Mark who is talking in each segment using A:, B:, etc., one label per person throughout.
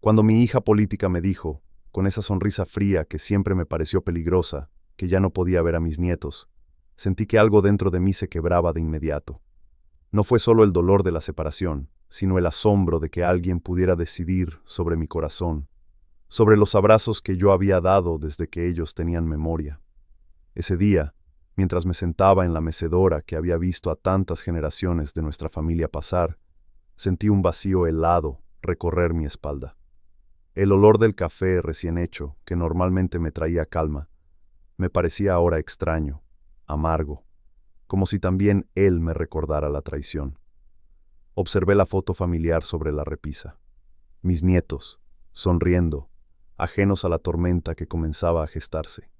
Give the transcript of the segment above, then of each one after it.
A: Cuando mi hija política me dijo, con esa sonrisa fría que siempre me pareció peligrosa, que ya no podía ver a mis nietos, sentí que algo dentro de mí se quebraba de inmediato. No fue solo el dolor de la separación, sino el asombro de que alguien pudiera decidir sobre mi corazón, sobre los abrazos que yo había dado desde que ellos tenían memoria. Ese día, mientras me sentaba en la mecedora que había visto a tantas generaciones de nuestra familia pasar, sentí un vacío helado recorrer mi espalda. El olor del café recién hecho, que normalmente me traía calma, me parecía ahora extraño, amargo, como si también él me recordara la traición. Observé la foto familiar sobre la repisa. Mis nietos, sonriendo, ajenos a la tormenta que comenzaba a gestarse.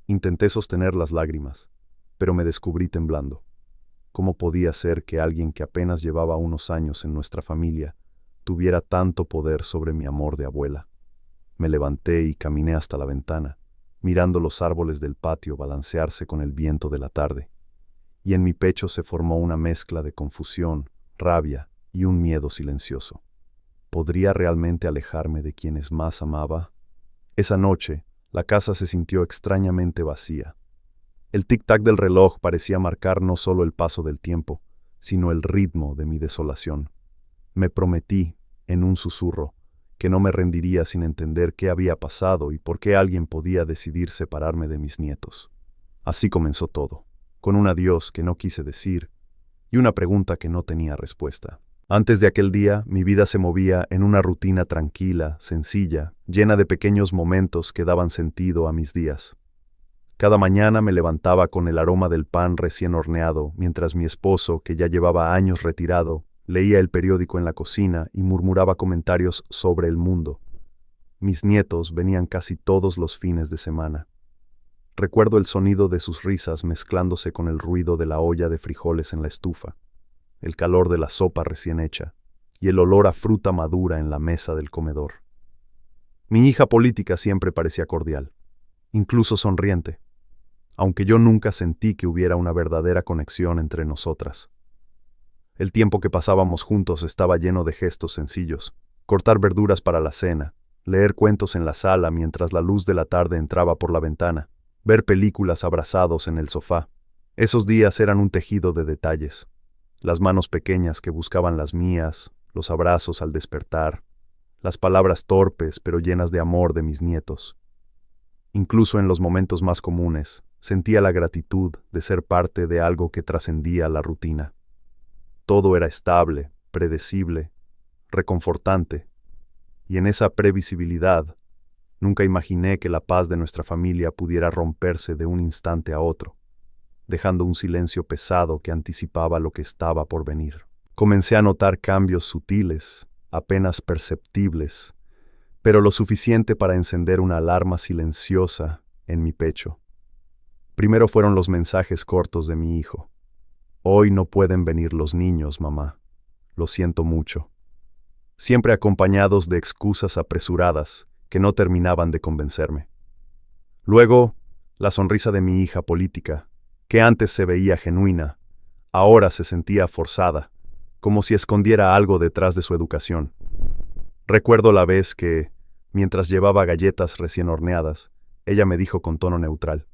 A: Intenté sostener las lágrimas, pero me descubrí temblando. ¿Cómo podía ser que alguien que apenas llevaba unos años en nuestra familia tuviera tanto poder sobre mi amor de abuela? Me levanté y caminé hasta la ventana, mirando los árboles del patio balancearse con el viento de la tarde, y en mi pecho se formó una mezcla de confusión, rabia y un miedo silencioso. ¿Podría realmente alejarme de quienes más amaba? Esa noche, la casa se sintió extrañamente vacía. El tic-tac del reloj parecía marcar no solo el paso del tiempo, sino el ritmo de mi desolación. Me prometí, en un susurro, que no me rendiría sin entender qué había pasado y por qué alguien podía decidir separarme de mis nietos. Así comenzó todo, con un adiós que no quise decir y una pregunta que no tenía respuesta. Antes de aquel día, mi vida se movía en una rutina tranquila, sencilla, llena de pequeños momentos que daban sentido a mis días. Cada mañana me levantaba con el aroma del pan recién horneado, mientras mi esposo, que ya llevaba años retirado, leía el periódico en la cocina y murmuraba comentarios sobre el mundo. Mis nietos venían casi todos los fines de semana. Recuerdo el sonido de sus risas mezclándose con el ruido de la olla de frijoles en la estufa, el calor de la sopa recién hecha y el olor a fruta madura en la mesa del comedor. Mi hija política siempre parecía cordial, incluso sonriente, aunque yo nunca sentí que hubiera una verdadera conexión entre nosotras. El tiempo que pasábamos juntos estaba lleno de gestos sencillos: cortar verduras para la cena, leer cuentos en la sala mientras la luz de la tarde entraba por la ventana, ver películas abrazados en el sofá. Esos días eran un tejido de detalles: las manos pequeñas que buscaban las mías, los abrazos al despertar, las palabras torpes pero llenas de amor de mis nietos. Incluso en los momentos más comunes, sentía la gratitud de ser parte de algo que trascendía la rutina. Todo era estable, predecible, reconfortante, y en esa previsibilidad, nunca imaginé que la paz de nuestra familia pudiera romperse de un instante a otro, dejando un silencio pesado que anticipaba lo que estaba por venir. Comencé a notar cambios sutiles, apenas perceptibles, pero lo suficiente para encender una alarma silenciosa en mi pecho. Primero fueron los mensajes cortos de mi hijo. Hoy no pueden venir los niños, mamá. Lo siento mucho. Siempre acompañados de excusas apresuradas que no terminaban de convencerme. Luego, la sonrisa de mi hija política, que antes se veía genuina, ahora se sentía forzada, como si escondiera algo detrás de su educación. Recuerdo la vez que, mientras llevaba galletas recién horneadas, ella me dijo con tono neutral: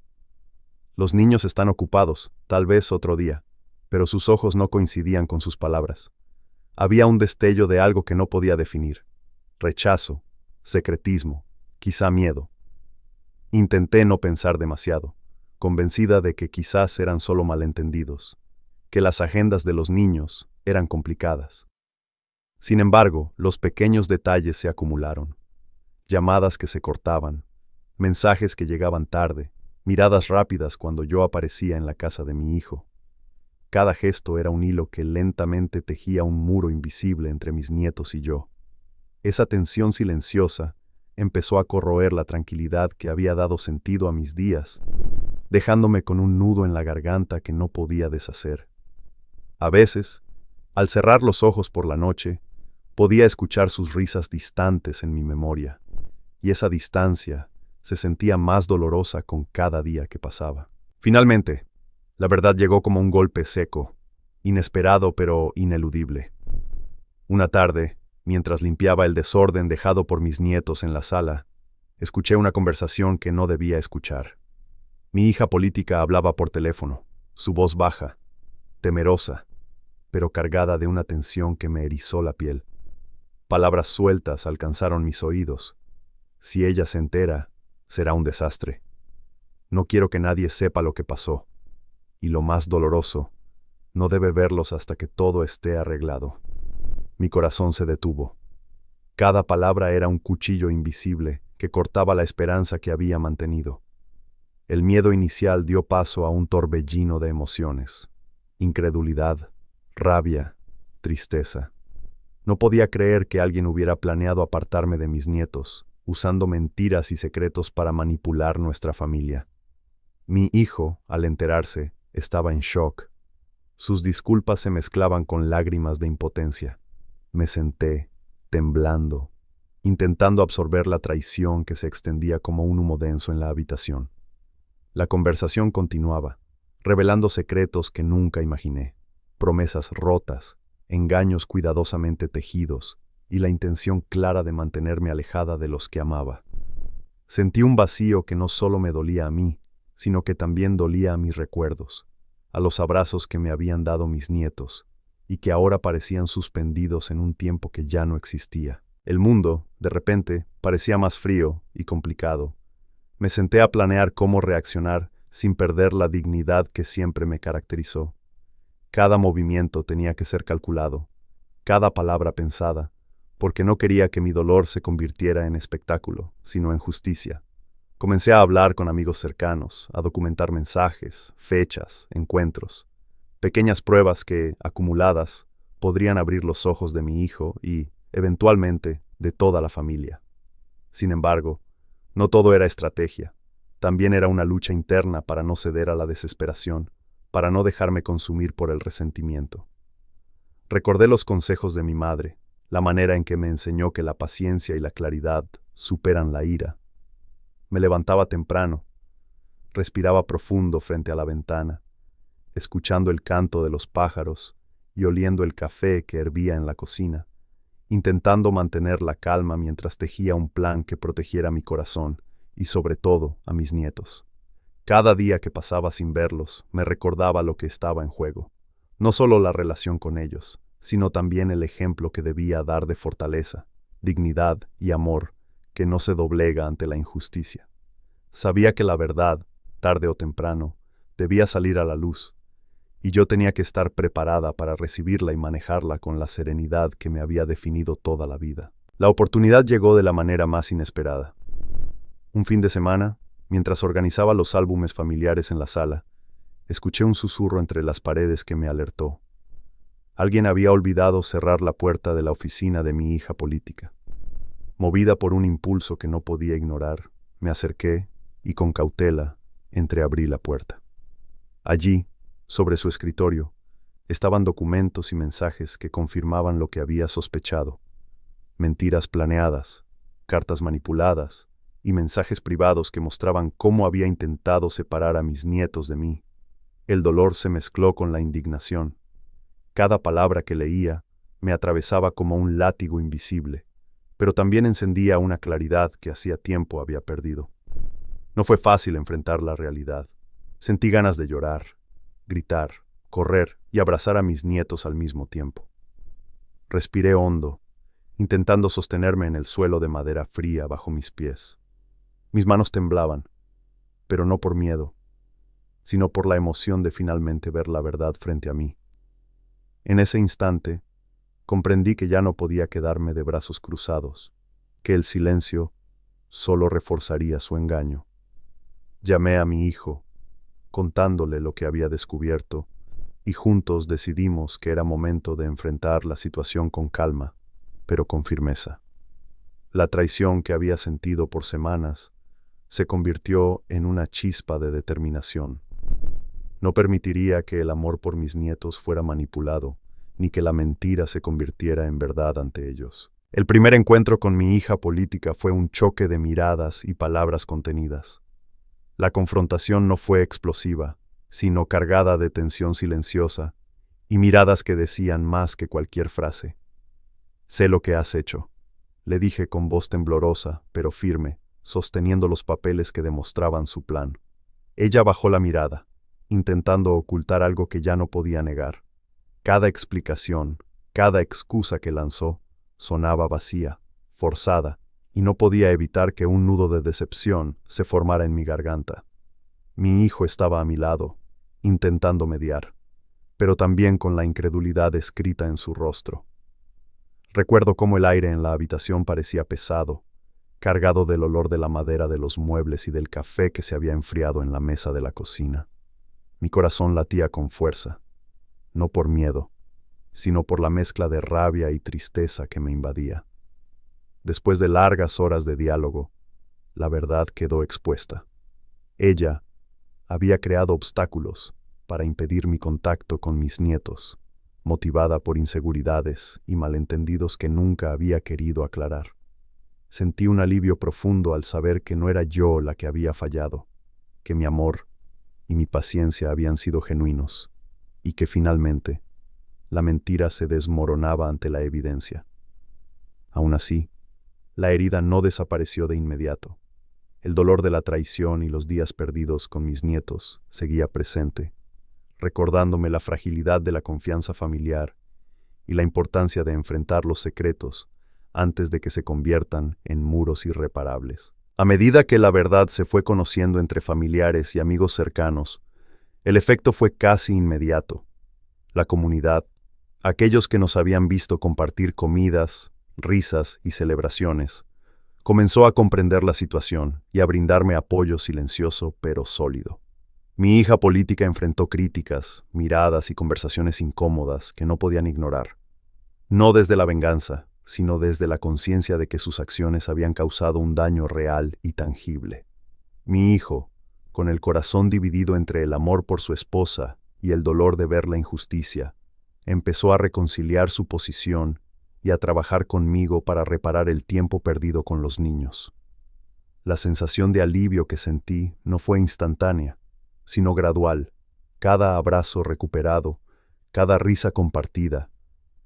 A: «Los niños están ocupados, tal vez otro día», pero sus ojos no coincidían con sus palabras. Había un destello de algo que no podía definir: rechazo, secretismo, quizá miedo. Intenté no pensar demasiado, convencida de que quizás eran solo malentendidos, que las agendas de los niños eran complicadas. Sin embargo, los pequeños detalles se acumularon: llamadas que se cortaban, mensajes que llegaban tarde, miradas rápidas cuando yo aparecía en la casa de mi hijo. Cada gesto era un hilo que lentamente tejía un muro invisible entre mis nietos y yo. Esa tensión silenciosa empezó a corroer la tranquilidad que había dado sentido a mis días, dejándome con un nudo en la garganta que no podía deshacer. A veces, al cerrar los ojos por la noche, podía escuchar sus risas distantes en mi memoria, y esa distancia se sentía más dolorosa con cada día que pasaba. Finalmente, la verdad llegó como un golpe seco, inesperado pero ineludible. Una tarde, Mientras limpiaba el desorden dejado por mis nietos en la sala, escuché una conversación que no debía escuchar. Mi hija política hablaba por teléfono, su voz baja, temerosa, pero cargada de una tensión que me erizó la piel. Palabras sueltas alcanzaron mis oídos. Si ella se entera, será un desastre. No quiero que nadie sepa lo que pasó. Y lo más doloroso, no debe verlos hasta que todo esté arreglado. Mi corazón se detuvo. Cada palabra era un cuchillo invisible que cortaba la esperanza que había mantenido. El miedo inicial dio paso a un torbellino de emociones. Incredulidad, rabia, tristeza. No podía creer que alguien hubiera planeado apartarme de mis nietos, usando mentiras y secretos para manipular nuestra familia. Mi hijo, al enterarse, estaba en shock. Sus disculpas se mezclaban con lágrimas de impotencia. Me senté, temblando, intentando absorber la traición que se extendía como un humo denso en la habitación. La conversación continuaba, revelando secretos que nunca imaginé, promesas rotas, engaños cuidadosamente tejidos y la intención clara de mantenerme alejada de los que amaba. Sentí un vacío que no solo me dolía a mí, sino que también dolía a mis recuerdos, a los abrazos que me habían dado mis nietos, y que ahora parecían suspendidos en un tiempo que ya no existía. El mundo, de repente, parecía más frío y complicado. Me senté a planear cómo reaccionar sin perder la dignidad que siempre me caracterizó. Cada movimiento tenía que ser calculado, cada palabra pensada, porque no quería que mi dolor se convirtiera en espectáculo, sino en justicia. Comencé a hablar con amigos cercanos, a documentar mensajes, fechas, encuentros, pequeñas pruebas que, acumuladas, podrían abrir los ojos de mi hijo y, eventualmente, de toda la familia. Sin embargo, no todo era estrategia. También era una lucha interna para no ceder a la desesperación, para no dejarme consumir por el resentimiento. Recordé los consejos de mi madre, la manera en que me enseñó que la paciencia y la claridad superan la ira. Me levantaba temprano, respiraba profundo frente a la ventana, escuchando el canto de los pájaros y oliendo el café que hervía en la cocina, intentando mantener la calma mientras tejía un plan que protegiera mi corazón y sobre todo a mis nietos. Cada día que pasaba sin verlos me recordaba lo que estaba en juego, no solo la relación con ellos, sino también el ejemplo que debía dar de fortaleza, dignidad y amor que no se doblega ante la injusticia. Sabía que la verdad, tarde o temprano, debía salir a la luz, y yo tenía que estar preparada para recibirla y manejarla con la serenidad que me había definido toda la vida. La oportunidad llegó de la manera más inesperada. Un fin de semana, mientras organizaba los álbumes familiares en la sala, escuché un susurro entre las paredes que me alertó. Alguien había olvidado cerrar la puerta de la oficina de mi hija política. Movida por un impulso que no podía ignorar, me acerqué y con cautela entreabrí la puerta. Allí, sobre su escritorio, estaban documentos y mensajes que confirmaban lo que había sospechado. Mentiras planeadas, cartas manipuladas y mensajes privados que mostraban cómo había intentado separar a mis nietos de mí. El dolor se mezcló con la indignación. Cada palabra que leía me atravesaba como un látigo invisible, pero también encendía una claridad que hacía tiempo había perdido. No fue fácil enfrentar la realidad. Sentí ganas de llorar, gritar, correr y abrazar a mis nietos al mismo tiempo. Respiré hondo, intentando sostenerme en el suelo de madera fría bajo mis pies. Mis manos temblaban, pero no por miedo, sino por la emoción de finalmente ver la verdad frente a mí. En ese instante, comprendí que ya no podía quedarme de brazos cruzados, que el silencio solo reforzaría su engaño. Llamé a mi hijo, contándole lo que había descubierto, y juntos decidimos que era momento de enfrentar la situación con calma, pero con firmeza. La traición que había sentido por semanas se convirtió en una chispa de determinación. No permitiría que el amor por mis nietos fuera manipulado, ni que la mentira se convirtiera en verdad ante ellos. El primer encuentro con mi hija política fue un choque de miradas y palabras contenidas. La confrontación no fue explosiva, sino cargada de tensión silenciosa y miradas que decían más que cualquier frase. Sé lo que has hecho, le dije con voz temblorosa, pero firme, sosteniendo los papeles que demostraban su plan. Ella bajó la mirada, intentando ocultar algo que ya no podía negar. Cada explicación, cada excusa que lanzó, sonaba vacía, forzada, y no podía evitar que un nudo de decepción se formara en mi garganta. Mi hijo estaba a mi lado, intentando mediar, pero también con la incredulidad escrita en su rostro. Recuerdo cómo el aire en la habitación parecía pesado, cargado del olor de la madera de los muebles y del café que se había enfriado en la mesa de la cocina. Mi corazón latía con fuerza, no por miedo, sino por la mezcla de rabia y tristeza que me invadía. Después de largas horas de diálogo, la verdad quedó expuesta. Ella había creado obstáculos para impedir mi contacto con mis nietos, motivada por inseguridades y malentendidos que nunca había querido aclarar. Sentí un alivio profundo al saber que no era yo la que había fallado, que mi amor y mi paciencia habían sido genuinos, y que finalmente la mentira se desmoronaba ante la evidencia. Aún así, la herida no desapareció de inmediato. El dolor de la traición y los días perdidos con mis nietos seguía presente, recordándome la fragilidad de la confianza familiar y la importancia de enfrentar los secretos antes de que se conviertan en muros irreparables. A medida que la verdad se fue conociendo entre familiares y amigos cercanos, el efecto fue casi inmediato. La comunidad, aquellos que nos habían visto compartir comidas, risas y celebraciones, comenzó a comprender la situación y a brindarme apoyo silencioso pero sólido. Mi hija política enfrentó críticas, miradas y conversaciones incómodas que no podían ignorar. No desde la venganza, sino desde la conciencia de que sus acciones habían causado un daño real y tangible. Mi hijo, con el corazón dividido entre el amor por su esposa y el dolor de ver la injusticia, empezó a reconciliar su posición y a trabajar conmigo para reparar el tiempo perdido con los niños. La sensación de alivio que sentí no fue instantánea, sino gradual. Cada abrazo recuperado, cada risa compartida,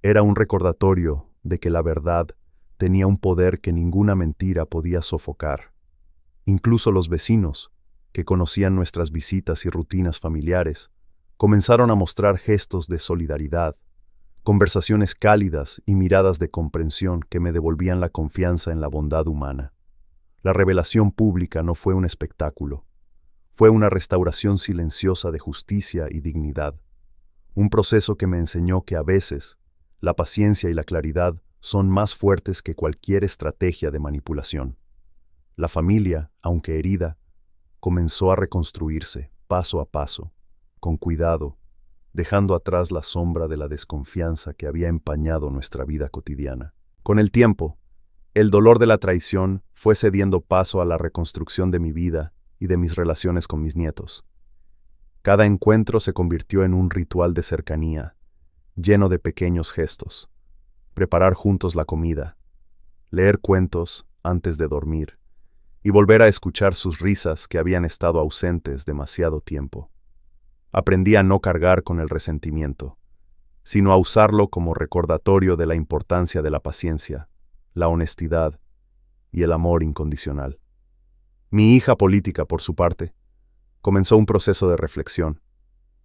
A: era un recordatorio de que la verdad tenía un poder que ninguna mentira podía sofocar. Incluso los vecinos, que conocían nuestras visitas y rutinas familiares, comenzaron a mostrar gestos de solidaridad, conversaciones cálidas y miradas de comprensión que me devolvían la confianza en la bondad humana. La revelación pública no fue un espectáculo, fue una restauración silenciosa de justicia y dignidad, un proceso que me enseñó que a veces la paciencia y la claridad son más fuertes que cualquier estrategia de manipulación. La familia, aunque herida, comenzó a reconstruirse paso a paso, con cuidado, dejando atrás la sombra de la desconfianza que había empañado nuestra vida cotidiana. Con el tiempo, el dolor de la traición fue cediendo paso a la reconstrucción de mi vida y de mis relaciones con mis nietos. Cada encuentro se convirtió en un ritual de cercanía, lleno de pequeños gestos. Preparar juntos la comida, leer cuentos antes de dormir y volver a escuchar sus risas que habían estado ausentes demasiado tiempo. Aprendí a no cargar con el resentimiento, sino a usarlo como recordatorio de la importancia de la paciencia, la honestidad y el amor incondicional. Mi hija política, por su parte, comenzó un proceso de reflexión,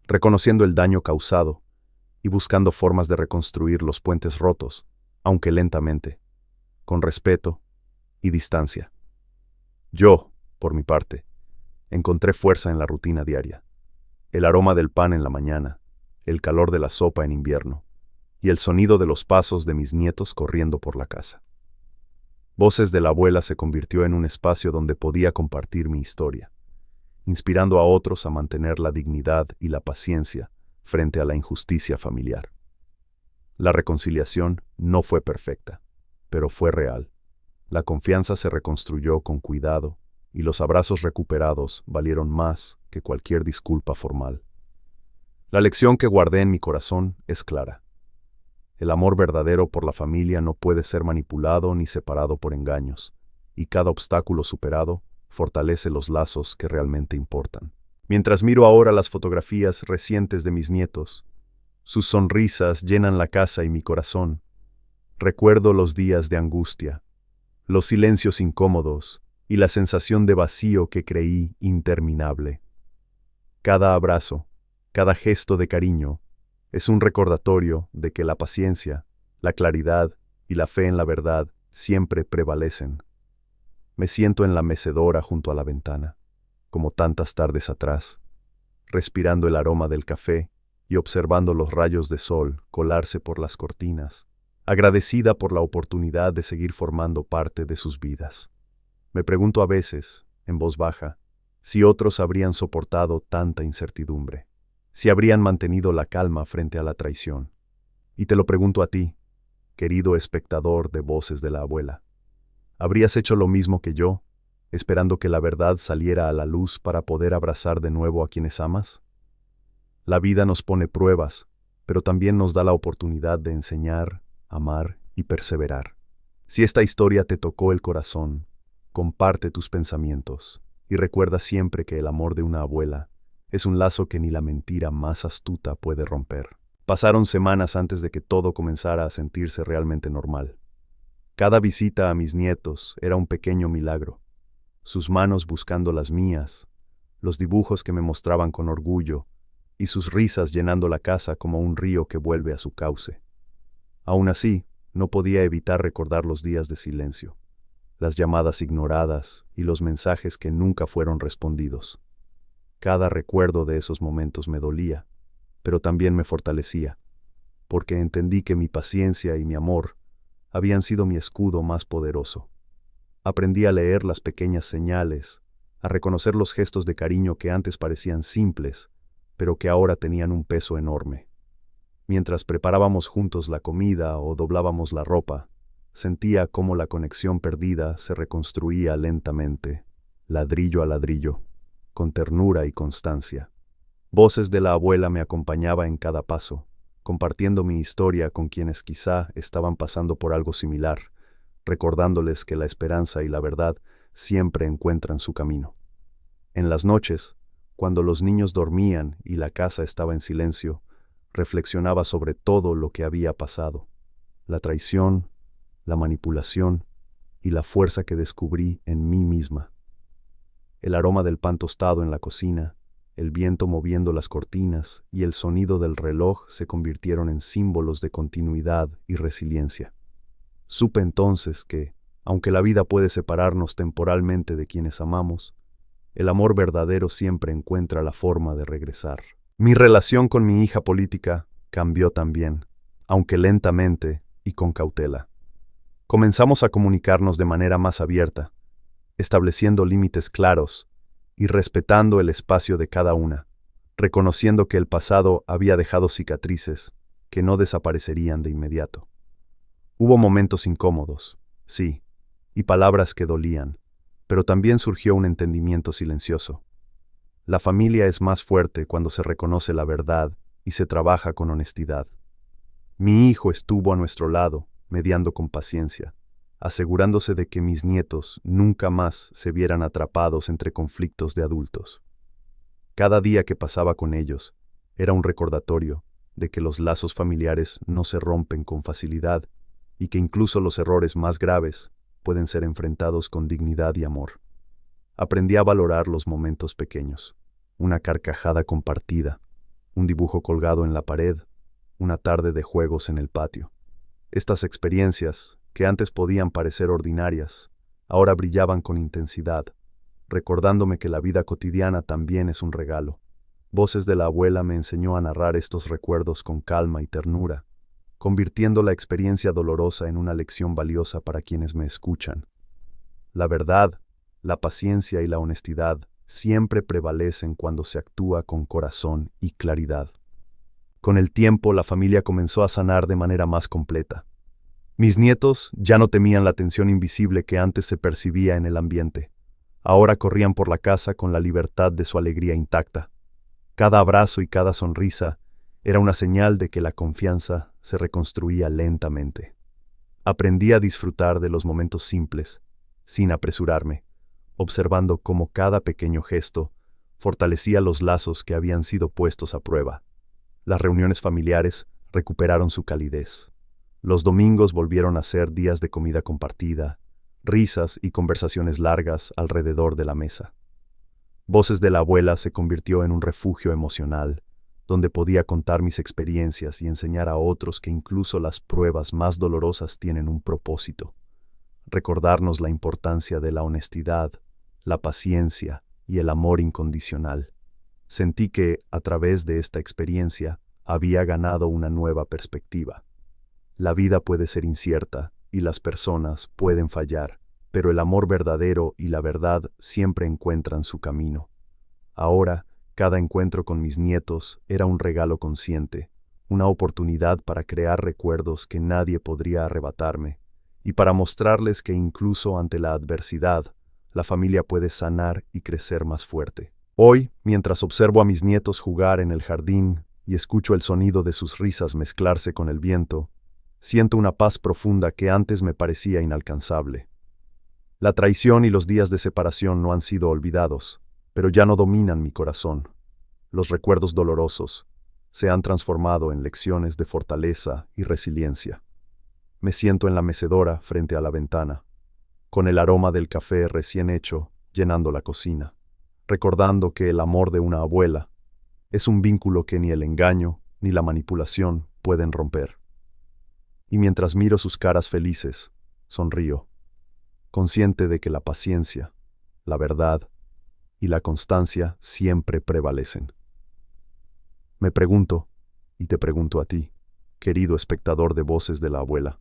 A: reconociendo el daño causado y buscando formas de reconstruir los puentes rotos, aunque lentamente, con respeto y distancia. Yo, por mi parte, encontré fuerza en la rutina diaria. El aroma del pan en la mañana, el calor de la sopa en invierno y el sonido de los pasos de mis nietos corriendo por la casa. Voces de la abuela se convirtió en un espacio donde podía compartir mi historia, inspirando a otros a mantener la dignidad y la paciencia frente a la injusticia familiar. La reconciliación no fue perfecta, pero fue real. La confianza se reconstruyó con cuidado y los abrazos recuperados valieron más que cualquier disculpa formal. La lección que guardé en mi corazón es clara. El amor verdadero por la familia no puede ser manipulado ni separado por engaños, y cada obstáculo superado fortalece los lazos que realmente importan. Mientras miro ahora las fotografías recientes de mis nietos, sus sonrisas llenan la casa y mi corazón, Recuerdo los días de angustia, los silencios incómodos y la sensación de vacío que creí interminable. Cada abrazo, cada gesto de cariño, es un recordatorio de que la paciencia, la claridad y la fe en la verdad siempre prevalecen. Me siento en la mecedora junto a la ventana, como tantas tardes atrás, respirando el aroma del café y observando los rayos de sol colarse por las cortinas, agradecida por la oportunidad de seguir formando parte de sus vidas. Me pregunto a veces, en voz baja, si otros habrían soportado tanta incertidumbre, si habrían mantenido la calma frente a la traición. Y te lo pregunto a ti, querido espectador de Voces de la Abuela. ¿Habrías hecho lo mismo que yo, esperando que la verdad saliera a la luz para poder abrazar de nuevo a quienes amas? La vida nos pone pruebas, pero también nos da la oportunidad de enseñar, amar y perseverar. Si esta historia te tocó el corazón, comparte tus pensamientos y recuerda siempre que el amor de una abuela es un lazo que ni la mentira más astuta puede romper. Pasaron semanas antes de que todo comenzara a sentirse realmente normal. Cada visita a mis nietos era un pequeño milagro. Sus manos buscando las mías, los dibujos que me mostraban con orgullo y sus risas llenando la casa como un río que vuelve a su cauce. Aún así, no podía evitar recordar los días de silencio, las llamadas ignoradas y los mensajes que nunca fueron respondidos. Cada recuerdo de esos momentos me dolía, pero también me fortalecía, porque entendí que mi paciencia y mi amor habían sido mi escudo más poderoso. Aprendí a leer las pequeñas señales, a reconocer los gestos de cariño que antes parecían simples, pero que ahora tenían un peso enorme. Mientras preparábamos juntos la comida o doblábamos la ropa, sentía cómo la conexión perdida se reconstruía lentamente, ladrillo a ladrillo, con ternura y constancia. Voces de la Abuela me acompañaba en cada paso, compartiendo mi historia con quienes quizá estaban pasando por algo similar, recordándoles que la esperanza y la verdad siempre encuentran su camino. En las noches, cuando los niños dormían y la casa estaba en silencio, reflexionaba sobre todo lo que había pasado, la traición, la manipulación y la fuerza que descubrí en mí misma. El aroma del pan tostado en la cocina, el viento moviendo las cortinas y el sonido del reloj se convirtieron en símbolos de continuidad y resiliencia. Supe entonces que, aunque la vida puede separarnos temporalmente de quienes amamos, el amor verdadero siempre encuentra la forma de regresar. Mi relación con mi hija política cambió también, aunque lentamente y con cautela. Comenzamos a comunicarnos de manera más abierta, estableciendo límites claros y respetando el espacio de cada una, reconociendo que el pasado había dejado cicatrices que no desaparecerían de inmediato. Hubo momentos incómodos, sí, y palabras que dolían, pero también surgió un entendimiento silencioso. La familia es más fuerte cuando se reconoce la verdad y se trabaja con honestidad. Mi hijo estuvo a nuestro lado, mediando con paciencia, asegurándose de que mis nietos nunca más se vieran atrapados entre conflictos de adultos. Cada día que pasaba con ellos era un recordatorio de que los lazos familiares no se rompen con facilidad y que incluso los errores más graves pueden ser enfrentados con dignidad y amor. Aprendí a valorar los momentos pequeños, una carcajada compartida, un dibujo colgado en la pared, una tarde de juegos en el patio. Estas experiencias, que antes podían parecer ordinarias, ahora brillaban con intensidad, recordándome que la vida cotidiana también es un regalo. Voces de la Abuela me enseñó a narrar estos recuerdos con calma y ternura, convirtiendo la experiencia dolorosa en una lección valiosa para quienes me escuchan. La verdad, la paciencia y la honestidad siempre prevalecen cuando se actúa con corazón y claridad. Con el tiempo, la familia comenzó a sanar de manera más completa. Mis nietos ya no temían la tensión invisible que antes se percibía en el ambiente. Ahora corrían por la casa con la libertad de su alegría intacta. Cada abrazo y cada sonrisa era una señal de que la confianza se reconstruía lentamente. Aprendí a disfrutar de los momentos simples, sin apresurarme, observando cómo cada pequeño gesto fortalecía los lazos que habían sido puestos a prueba. Las reuniones familiares recuperaron su calidez. Los domingos volvieron a ser días de comida compartida, risas y conversaciones largas alrededor de la mesa. Voces de la abuela se convirtió en un refugio emocional, donde podía contar mis experiencias y enseñar a otros que incluso las pruebas más dolorosas tienen un propósito: recordarnos la importancia de la honestidad, la paciencia y el amor incondicional. Sentí que, a través de esta experiencia, había ganado una nueva perspectiva. La vida puede ser incierta y las personas pueden fallar, pero el amor verdadero y la verdad siempre encuentran su camino. Ahora, cada encuentro con mis nietos era un regalo consciente, una oportunidad para crear recuerdos que nadie podría arrebatarme, y para mostrarles que incluso ante la adversidad, la familia puede sanar y crecer más fuerte. Hoy, mientras observo a mis nietos jugar en el jardín y escucho el sonido de sus risas mezclarse con el viento, siento una paz profunda que antes me parecía inalcanzable. La traición y los días de separación no han sido olvidados, pero ya no dominan mi corazón. Los recuerdos dolorosos se han transformado en lecciones de fortaleza y resiliencia. Me siento en la mecedora frente a la ventana, con el aroma del café recién hecho llenando la cocina, recordando que el amor de una abuela es un vínculo que ni el engaño ni la manipulación pueden romper. Y mientras miro sus caras felices, sonrío, consciente de que la paciencia, la verdad y la constancia siempre prevalecen. Me pregunto, y te pregunto a ti, querido espectador de Voces de la Abuela,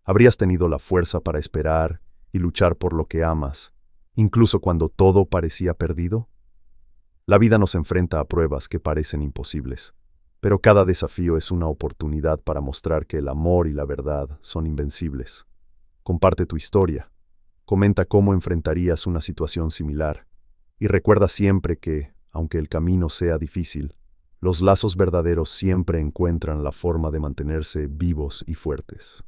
A: ¿habrías tenido la fuerza para esperar y luchar por lo que amas, incluso cuando todo parecía perdido? La vida nos enfrenta a pruebas que parecen imposibles, pero cada desafío es una oportunidad para mostrar que el amor y la verdad son invencibles. Comparte tu historia, comenta cómo enfrentarías una situación similar, y recuerda siempre que, aunque el camino sea difícil, los lazos verdaderos siempre encuentran la forma de mantenerse vivos y fuertes.